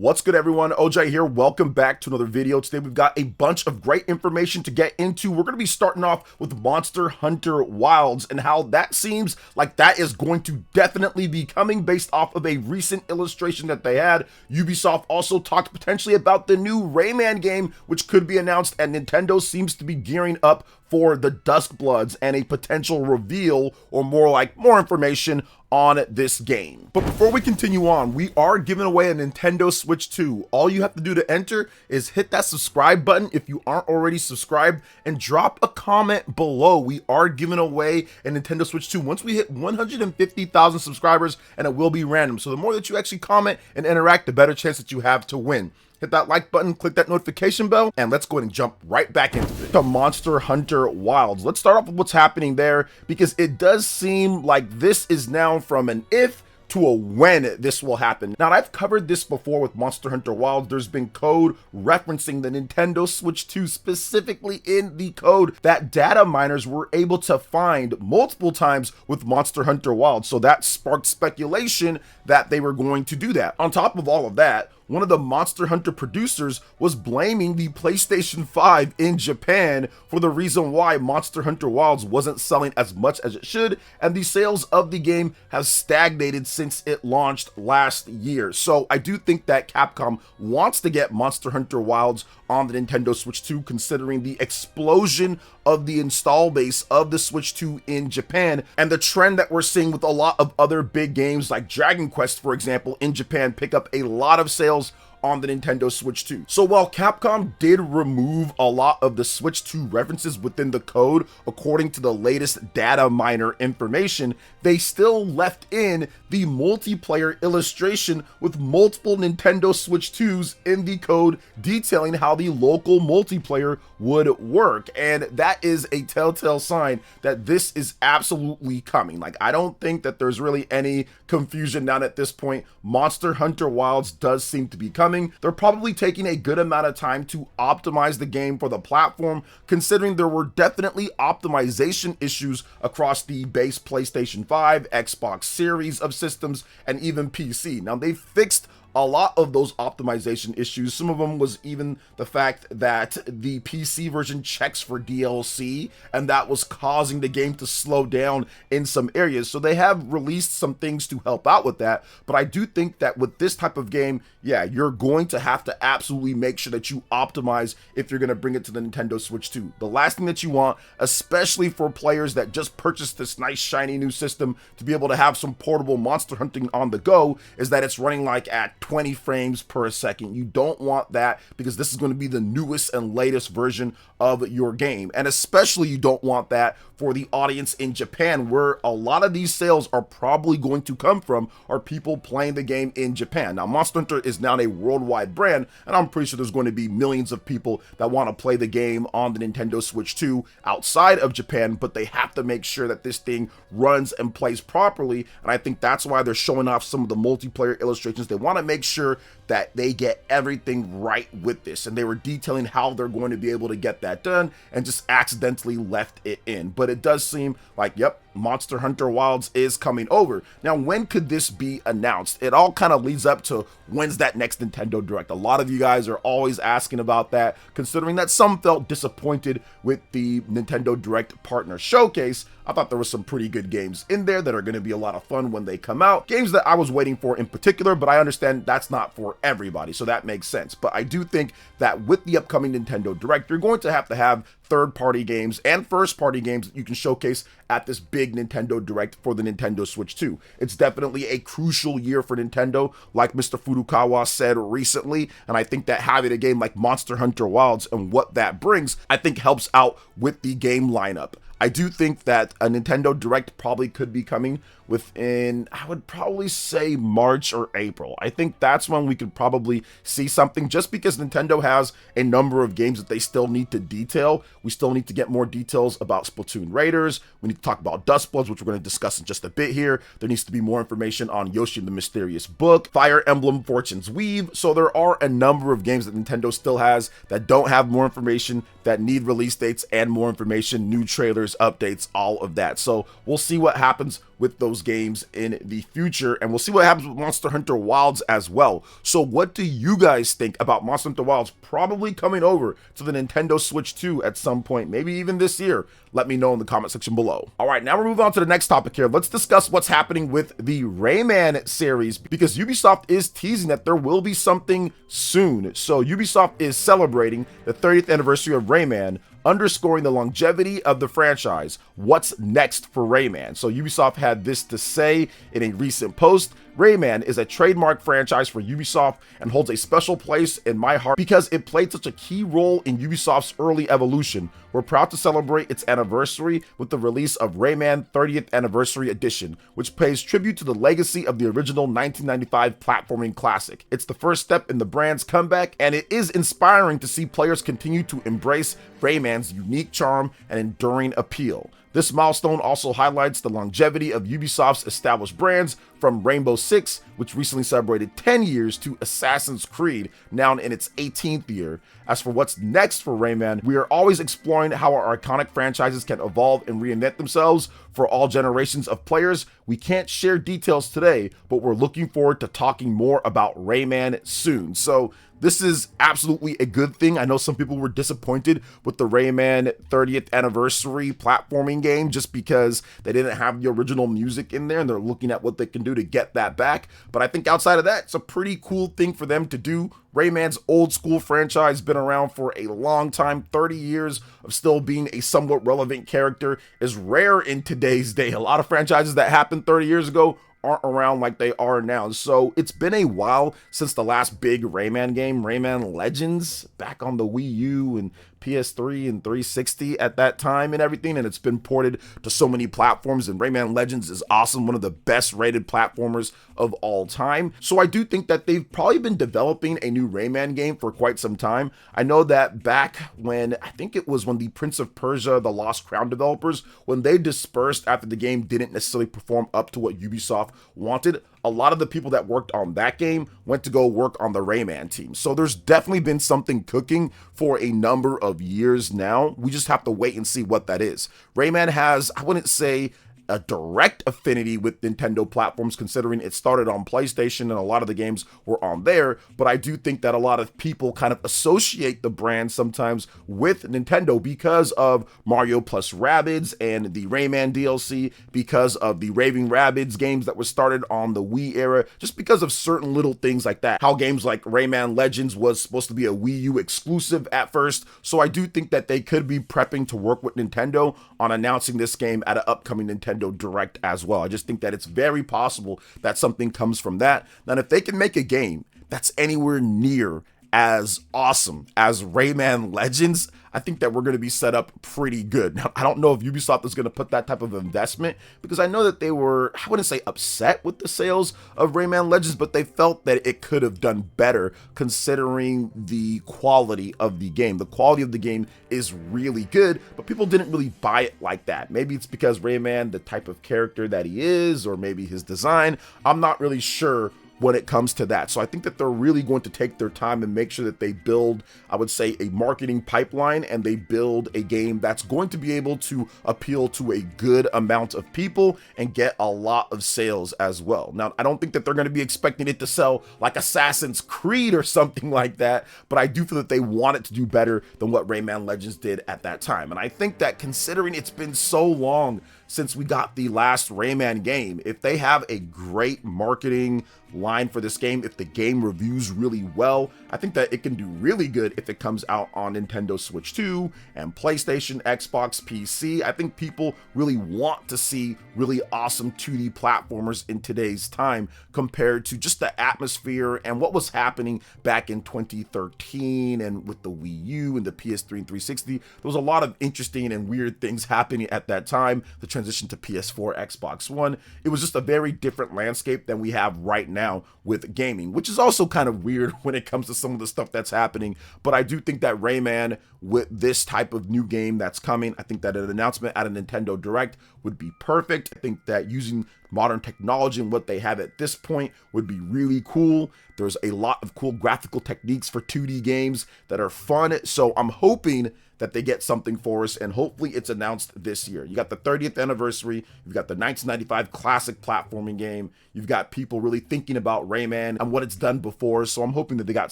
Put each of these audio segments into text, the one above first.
What's good, everyone? OJ here. Welcome back to another video. Today we've got a bunch of great information to get into. We're going to be starting off with Monster Hunter Wilds and how that seems like that is going to definitely be coming based off of a recent illustration that they had. Ubisoft also talked potentially about the new Rayman game, which could be announced, and Nintendo seems to be gearing up for the DuskBloods and a potential reveal, or more information on this game. But before we continue on, we are giving away a Nintendo Switch 2. All you have to do to enter is hit that subscribe button if you aren't already subscribed, and drop a comment below. We are giving away a Nintendo Switch 2 once we hit 150,000 subscribers, and it will be random. So the more that you actually comment and interact, the better chance that you have to win. Hit that like button, click that notification bell, and let's go ahead and jump right back into it. To Monster Hunter Wilds. Let's start off with what's happening there, because it does seem like this is now from an if to a when this will happen. Now, I've covered this before with Monster Hunter Wilds. There's been code referencing the Nintendo Switch 2, specifically in the code that data miners were able to find multiple times with Monster Hunter Wilds. So that sparked speculation that they were going to do that. On top of all of that, one of the Monster Hunter producers was blaming the PlayStation 5 in Japan for the reason why Monster Hunter Wilds wasn't selling as much as it should, and the sales of the game have stagnated since it launched last year. So I do think that Capcom wants to get Monster Hunter Wilds on the Nintendo Switch 2, considering the explosion of the install base of the Switch 2 in Japan, and the trend that we're seeing with a lot of other big games like Dragon Quest, for example, in Japan pick up a lot of sales on the Nintendo Switch 2. So while Capcom did remove a lot of the Switch 2 references within the code, according to the latest data miner information, they still left in the multiplayer illustration with multiple Nintendo Switch 2s in the code, detailing how the local multiplayer would work. And that is a telltale sign that this is absolutely coming. Like, I don't think that there's really any confusion now at this point. Monster Hunter Wilds does seem to be coming. They're probably taking a good amount of time to optimize the game for the platform, considering there were definitely optimization issues across the base PlayStation 5, Xbox Series of systems, and even PC. Now, they fixed a lot of those optimization issues. Some of them was even the fact that the PC version checks for DLC, and that was causing the game to slow down in some areas. So they have released some things to help out with that. But I do think that with this type of game, yeah, you're going to have to absolutely make sure that you optimize if you're going to bring it to the Nintendo Switch 2. The last thing that you want, especially for players that just purchased this nice shiny new system to be able to have some portable monster hunting on the go, is that it's running like at 20 frames per second. You don't want that, because this is going to be the newest and latest version of your game. And especially you don't want that for the audience in Japan, where a lot of these sales are probably going to come from, are people playing the game in Japan. Now, Monster Hunter is now a worldwide brand, and I'm pretty sure there's going to be millions of people that want to play the game on the Nintendo Switch 2 outside of Japan, but they have to make sure that this thing runs and plays properly. And I think that's why they're showing off some of the multiplayer illustrations. They want to make sure that they get everything right with this, and they were detailing how they're going to be able to get that done, and just accidentally left it in. But it does seem like, yep, Monster Hunter Wilds is coming over. Now, when could this be announced? It all kind of leads up to when's that next Nintendo Direct. A lot of you guys are always asking about that, considering that some felt disappointed with the Nintendo Direct Partner Showcase. I thought there was some pretty good games in there that are going to be a lot of fun when they come out. Games that I was waiting for in particular, but I understand that's not for everybody, so that makes sense. But I do think that with the upcoming Nintendo Direct, you're going to have third-party games and first-party games that you can showcase at this big Nintendo Direct for the Nintendo Switch 2. It's definitely a crucial year for Nintendo, like Mr. Furukawa said recently, and I think that having a game like Monster Hunter Wilds and what that brings, I think helps out with the game lineup. I do think that a Nintendo Direct probably could be coming within, I would probably say, March or April. I think that's when we could probably see something, just because Nintendo has a number of games that they still need to detail. We still need to get more details about Splatoon Raiders. We need to talk about DuskBloods, which we're going to discuss in just a bit here. There needs to be more information on Yoshi and the Mysterious Book, Fire Emblem Fortune's Weave. So there are a number of games that Nintendo still has that don't have more information, that need release dates and more information, new trailers, features, updates, all of that. So we'll see what happens with those games in the future, and we'll see what happens with Monster Hunter Wilds as well. So what do you guys think about Monster Hunter Wilds probably coming over to the Nintendo Switch 2 at some point, maybe even this year? Let me know in the comment section below. All right, now we're moving on to the next topic here. Let's discuss what's happening with the Rayman series, because Ubisoft is teasing that there will be something soon. So Ubisoft is celebrating the 30th anniversary of Rayman, underscoring the longevity of the franchise. What's next for Rayman? So Ubisoft had this to say in a recent post. Rayman is a trademark franchise for Ubisoft and holds a special place in my heart because it played such a key role in Ubisoft's early evolution. We're proud to celebrate its anniversary with the release of Rayman 30th Anniversary Edition, which pays tribute to the legacy of the original 1995 platforming classic. It's the first step in the brand's comeback, and it is inspiring to see players continue to embrace Rayman's unique charm and enduring appeal. This milestone also highlights the longevity of Ubisoft's established brands, from Rainbow Six, which recently celebrated 10 years, to Assassin's Creed, now in its 18th year. As for what's next for Rayman, we are always exploring how our iconic franchises can evolve and reinvent themselves for all generations of players. We can't share details today, but we're looking forward to talking more about Rayman soon. So this is absolutely a good thing. I know some people were disappointed with the Rayman 30th anniversary platforming game just because they didn't have the original music in there, and they're looking at what they can do to get that back. But I think outside of that, it's a pretty cool thing for them to do. Rayman's old school franchise, been around for a long time. 30 years of still being a somewhat relevant character is rare in today's day. A lot of franchises that happened 30 years ago aren't around like they are now. So it's been a while since the last big Rayman game, Rayman Legends, back on the Wii U and PS3 and 360 at that time and everything, and it's been ported to so many platforms, and Rayman Legends is awesome, one of the best rated platformers of all time. So I do think that they've probably been developing a new Rayman game for quite some time. I know that back when, I think it was when the Prince of Persia: The Lost Crown developers, when they dispersed after the game didn't necessarily perform up to what Ubisoft wanted, a lot of the people that worked on that game went to go work on the Rayman team. So there's definitely been something cooking for a number of years now. We just have to wait and see what that is. Rayman has, I wouldn't say a direct affinity with Nintendo platforms, considering it started on PlayStation and a lot of the games were on there, but I do think that a lot of people kind of associate the brand sometimes with Nintendo because of Mario plus Rabbids and the Rayman DLC, because of the Raving Rabbids games that were started on the Wii era, just because of certain little things like that. How games like Rayman Legends was supposed to be a Wii U exclusive at first, so I do think that they could be prepping to work with Nintendo on announcing this game at an upcoming Nintendo Direct as well. I just think that it's very possible that something comes from that. Now, if they can make a game that's anywhere near as awesome as Rayman Legends, I think that we're going to be set up pretty good. Now, I don't know if Ubisoft is going to put that type of investment, because I know that they were, I wouldn't say upset with the sales of Rayman Legends, but they felt that it could have done better considering the quality of the game. The quality of the game is really good, but people didn't really buy it like that. Maybe it's because Rayman, the type of character that he is, or maybe his design. I'm not really sure when it comes to that. So I think that they're really going to take their time and make sure that they build, I would say, a marketing pipeline, and they build a game that's going to be able to appeal to a good amount of people and get a lot of sales as well. Now, I don't think that they're going to be expecting it to sell like Assassin's Creed or something like that, but I do feel that they want it to do better than what Rayman Legends did at that time. And I think that considering it's been so long since we got the last Rayman game, if they have a great marketing line for this game, if the game reviews really well, I think that it can do really good if it comes out on Nintendo Switch 2 and PlayStation, Xbox, PC. I think people really want to see really awesome 2D platformers in today's time compared to just the atmosphere and what was happening back in 2013 and with the Wii U and the PS3 and 360. There was a lot of interesting and weird things happening at that time. The transition to PS4, Xbox One, it was just a very different landscape than we have right now with gaming, which is also kind of weird when it comes to some of the stuff that's happening. But I do think that Rayman, with this type of new game that's coming, I think that an announcement at a Nintendo Direct would be perfect. I think that using modern technology and what they have at this point would be really cool. There's a lot of cool graphical techniques for 2D games that are fun, so I'm hoping that they get something for us, and hopefully it's announced this year. You got the 30th anniversary, you've got the 1995 classic platforming game, you've got people really thinking about Rayman and what it's done before, so I'm hoping that they got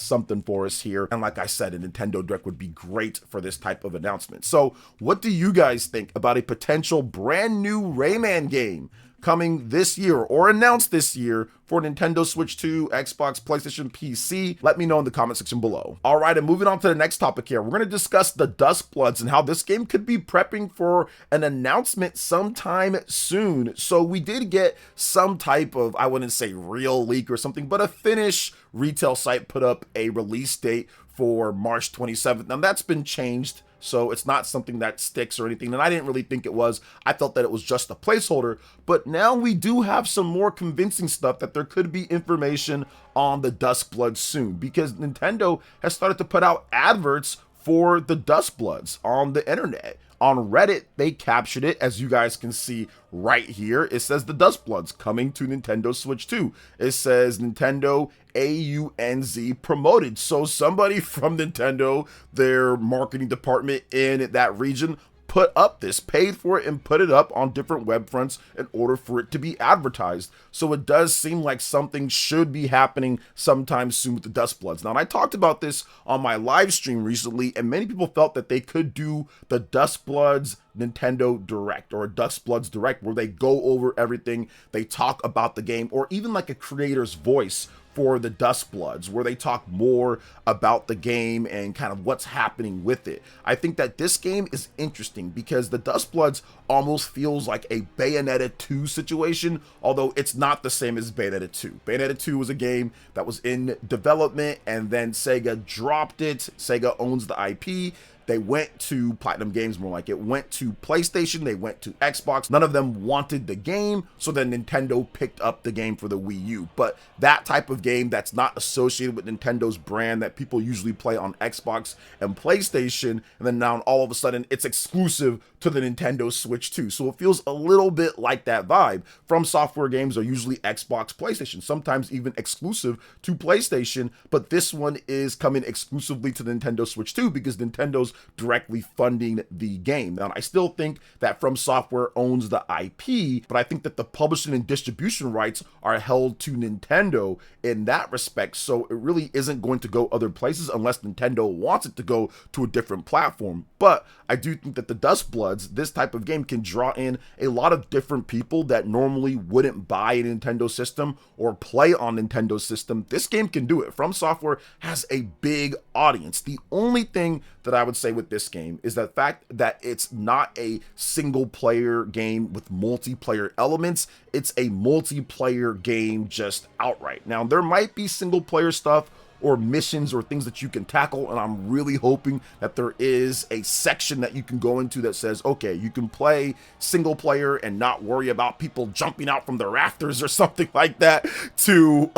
something for us here. And like I said, a Nintendo Direct would be great for this type of announcement. So what do you guys think about a potential brand new Rayman game coming this year or announced this year for Nintendo Switch 2, Xbox, PlayStation, PC? Let me know in the comment section below. All right, and moving on to the next topic here, we're going to discuss the DuskBloods and how this game could be prepping for an announcement sometime soon. So we did get some type of, I wouldn't say real leak or something, but a Finnish retail site put up a release date for March 27th. Now that's been changed, so it's not something that sticks or anything, and I didn't really think it was. I felt that it was just a placeholder, but now we do have some more convincing stuff that there could be information on the DuskBloods soon, because Nintendo has started to put out adverts for the DuskBloods on the internet. On Reddit, they captured it, as you guys can see right here. It says the DuskBloods coming to Nintendo Switch 2. It says Nintendo AUNZ promoted. So somebody from Nintendo, their marketing department in that region, put up this, paid for it, and put it up on different web fronts in order for it to be advertised. So it does seem like something should be happening sometime soon with the DuskBloods. Now, and I talked about this on my live stream recently, and many people felt that they could do the DuskBloods Nintendo Direct or a DuskBloods Direct where they go over everything, they talk about the game, or even like a creator's voice for the DuskBloods, where they talk more about the game and kind of what's happening with it. I think that this game is interesting because the DuskBloods almost feels like a Bayonetta 2 situation, although it's not the same as Bayonetta 2. Bayonetta 2 was a game that was in development and then Sega dropped it. Sega owns the IP. They went to Platinum Games, more like it went to PlayStation, they went to Xbox. None of them wanted the game, so then Nintendo picked up the game for the Wii U. But that type of game that's not associated with Nintendo's brand that people usually play on Xbox and PlayStation, and then now all of a sudden it's exclusive to the Nintendo Switch 2. So it feels a little bit like that vibe. From Software games are usually Xbox, PlayStation, sometimes even exclusive to PlayStation, but this one is coming exclusively to the Nintendo Switch 2 because Nintendo's directly funding the game. Now, I still think that From Software owns the IP, but I think that the publishing and distribution rights are held to Nintendo in that respect, so it really isn't going to go other places unless Nintendo wants it to go to a different platform. But I do think that the DuskBloods, this type of game, can draw in a lot of different people that normally wouldn't buy a Nintendo system or play on Nintendo system. This game can do it. From Software has a big audience. The only thing that I would say with this game is the fact that it's not a single player game with multiplayer elements. It's a multiplayer game just outright. Now, there might be single player stuff or missions or things that you can tackle, and I'm really hoping that there is a section that you can go into that says, okay, you can play single player and not worry about people jumping out from the rafters or something like that to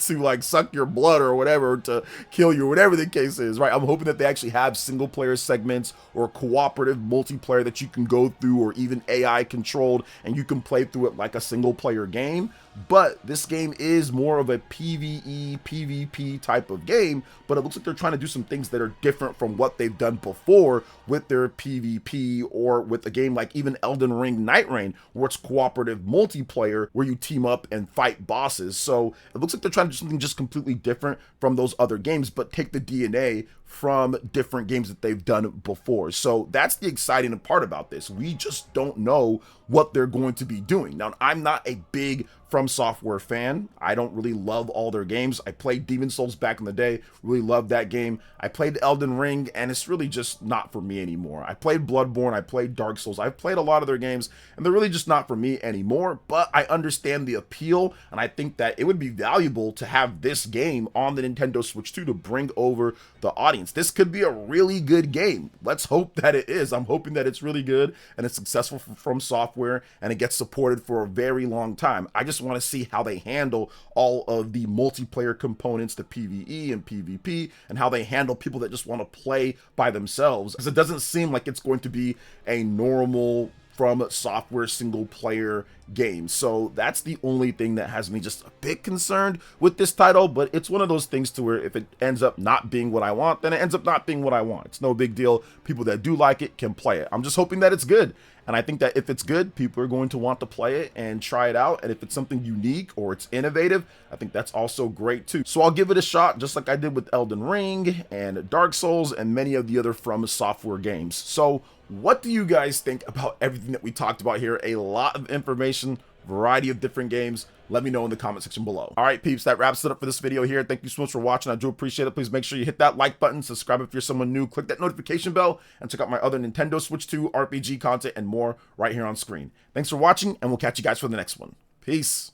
like suck your blood or whatever, to kill you, whatever the case is, right? I'm hoping that they actually have single player segments or cooperative multiplayer that you can go through, or even AI controlled, and you can play through it like a single player game. But this game is more of a PvE, PvP type of game, but it looks like they're trying to do some things that are different from what they've done before with their PvP, or with a game like even Elden Ring Night Rain, where it's cooperative multiplayer where you team up and fight bosses. So it looks like they're trying to do something just completely different from those other games, but take the DNA from different games that they've done before. So that's the exciting part about this. We just don't know what they're going to be doing. Now, I'm not a big From Software fan. I don't really love all their games. I played Demon's Souls back in the day, really loved that game. I played Elden Ring, and it's really just not for me anymore. I played Bloodborne, I played Dark Souls, I've played a lot of their games, and they're really just not for me anymore, but I understand the appeal, and I think that it would be valuable to have this game on the Nintendo Switch 2 to bring over the audience. This could be a really good game. Let's hope that it is. I'm hoping that it's really good and it's successful From Software and it gets supported for a very long time. I just want to see how they handle all of the multiplayer components, the PvE and PvP, and how they handle people that just want to play by themselves, because it doesn't seem like it's going to be a normal From Software single player games. So that's the only thing that has me just a bit concerned with this title, but it's one of those things to where if it ends up not being what I want, then it ends up not being what I want. It's no big deal. People that do like it can play it. I'm just hoping that it's good. And I think that if it's good, people are going to want to play it and try it out. And if it's something unique or it's innovative, I think that's also great too. So I'll give it a shot, just like I did with Elden Ring and Dark Souls and many of the other From Software games. So what do you guys think about everything that we talked about here? A lot of information, variety of different games. Let me know in the comment section below. All right, peeps, that wraps it up for this video here. Thank you so much for watching. I do appreciate it. Please make sure you hit that like button, subscribe if you're someone new, click that notification bell, and check out my other Nintendo Switch 2 RPG content and more right here on screen. Thanks for watching, and we'll catch you guys for the next one. Peace.